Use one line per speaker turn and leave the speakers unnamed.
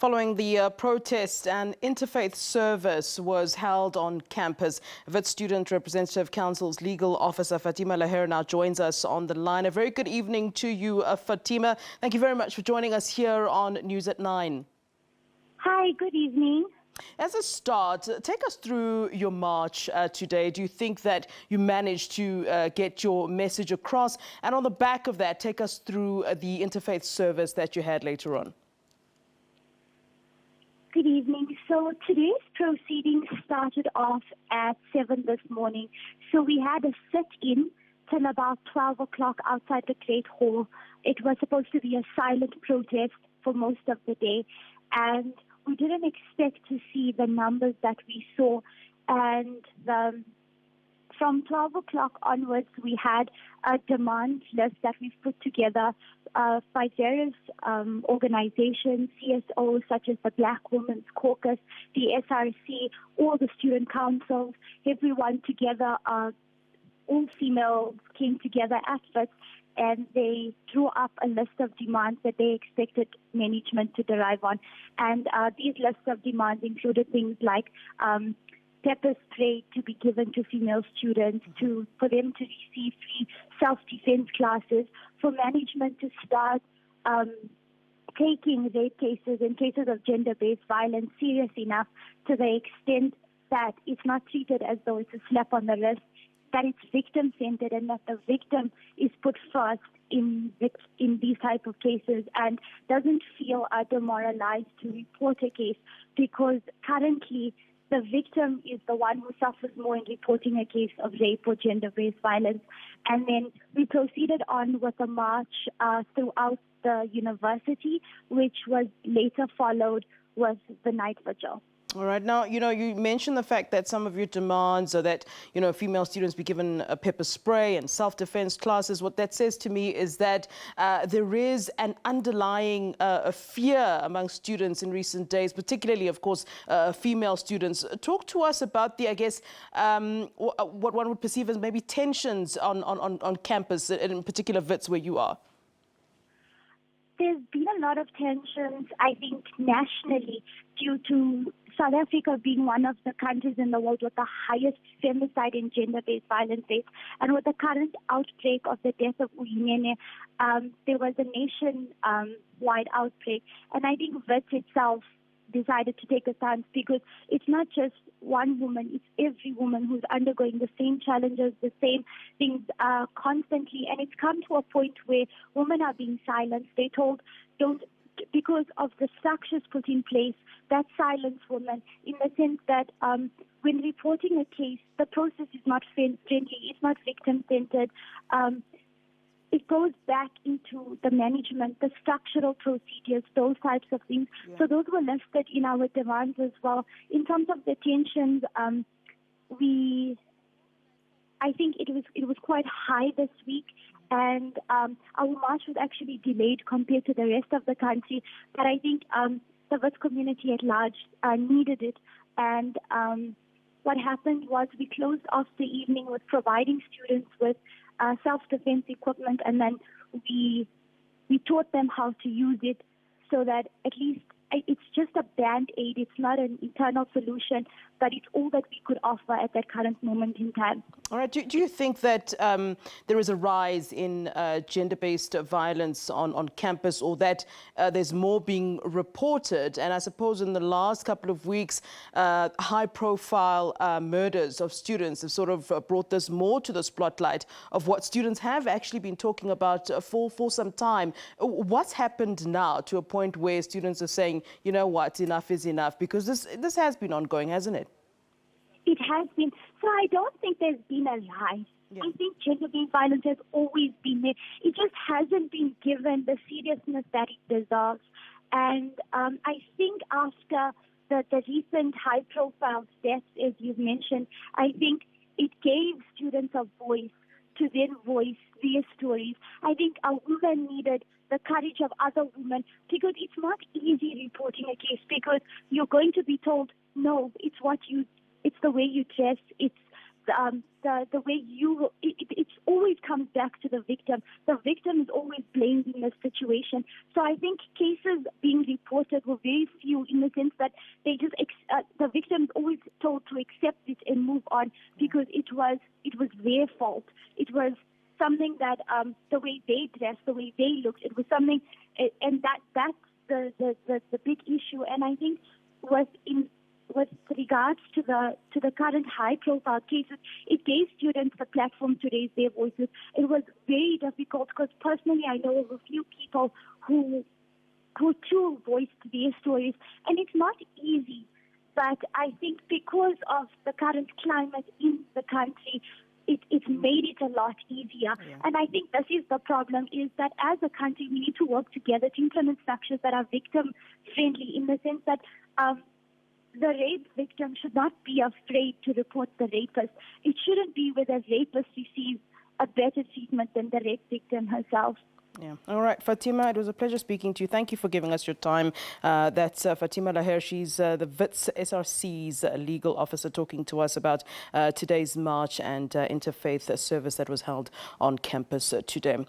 Following the protest, an interfaith service was held on campus. Wits Student Representative Council's legal officer, Faatima Laher, now joins us on the line. A very good evening to you, Faatima. Thank you very much for joining us here on News at 9.
Hi, good evening.
As a start, take us through your march today. Do you think that you managed to get your message across? And on the back of that, take us through the interfaith service that you had later on.
Good evening. So today's proceedings started off at 7 this morning. So we had a sit-in till about 12 o'clock outside the Great Hall. It was supposed to be a silent protest for most of the day. And we didn't expect to see the numbers that we saw. And from 12 o'clock onwards, we had a demand list that we've put together by various organizations, CSOs such as the Black Women's Caucus, the SRC, all the student councils, everyone together, all females came together at Wits, and they drew up a list of demands that they expected management to derive on. And these lists of demands included things like pepper spray to be given to female students, for them to receive free self-defense classes, for management to start taking rape cases and cases of gender-based violence serious enough to the extent that it's not treated as though it's a slap on the wrist, that it's victim-centered and that the victim is put first in these type of cases and doesn't feel demoralized to report a case, because currently the victim is the one who suffers more in reporting a case of rape or gender-based violence. And then we proceeded on with a march throughout the university, which was later followed with the night vigil.
All right. Now, you mentioned the fact that some of your demands are that, female students be given a pepper spray and self-defense classes. What that says to me is that there is an underlying fear among students in recent days, particularly, of course, female students. Talk to us about the, what one would perceive as maybe tensions on campus, in particular Wits, where you are.
There's been a lot of tensions, I think, nationally due to South Africa being one of the countries in the world with the highest femicide and gender-based violence rates. And with the current outbreak of the death of Uyinene, there was a nation-wide outbreak. And I think Wits itself decided to take a stance, because it's not just one woman, it's every woman who's undergoing the same challenges, the same things constantly. And it's come to a point where women are being silenced. They're told, because of the structures put in place that silence women, in the sense that when reporting a case, the process is not friendly, it's not victim-centered. It goes back into the management, the structural procedures, those types of things. Yeah. So those were listed in our demands as well. In terms of the tensions, I think it was quite high this week, and our march was actually delayed compared to the rest of the country. But I think the Wits community at large needed it. And what happened was we closed off the evening with providing students with self-defense equipment, and then we taught them how to use it, so that at least it's just a band-aid. It's not an internal solution, but it's all that we could offer at that current moment in time.
All right. Do you think that there is a rise in gender-based violence on campus, or that there's more being reported? And I suppose in the last couple of weeks, high-profile murders of students have sort of brought this more to the spotlight of what students have actually been talking about for some time. What's happened now to a point where students are saying, you know what, enough is enough? Because this has been ongoing, hasn't it?
It has been. So I don't think there's been a rise. Yeah. I think gender-based violence has always been there. It just hasn't been given the seriousness that it deserves. And I think after the recent high-profile deaths, as you've mentioned, I think it gave students a voice to then voice their stories. I think a woman needed the courage of other women, because it's not easy reporting a case, because you're going to be told, no, it's the way you dress, it's the way it always comes back to the victim. The victim is always blamed in this situation. So I think cases being reported were very few in the sense that they just the victim is always told to accept it and move on because it was their fault. It was something that the way they dressed, the way they looked, it was something, and that's the big issue. And I think with regards to the current high-profile cases, it gave students the platform to raise their voices. It was very difficult because personally I know of a few people who too voiced their stories, and it's not easy. But I think because of the current climate in the country, it's made it a lot easier.
Yeah.
And I think this is the problem, is that as a country we need to work together to implement structures that are victim-friendly in the sense that the rape victim should not be afraid to report the rapist. It shouldn't be where the rapist receives a better treatment than the rape victim herself.
Yeah. All right, Faatima, it was a pleasure speaking to you. Thank you for giving us your time. That's Faatima Laher. She's the Wits SRC's legal officer, talking to us about today's march and interfaith service that was held on campus today.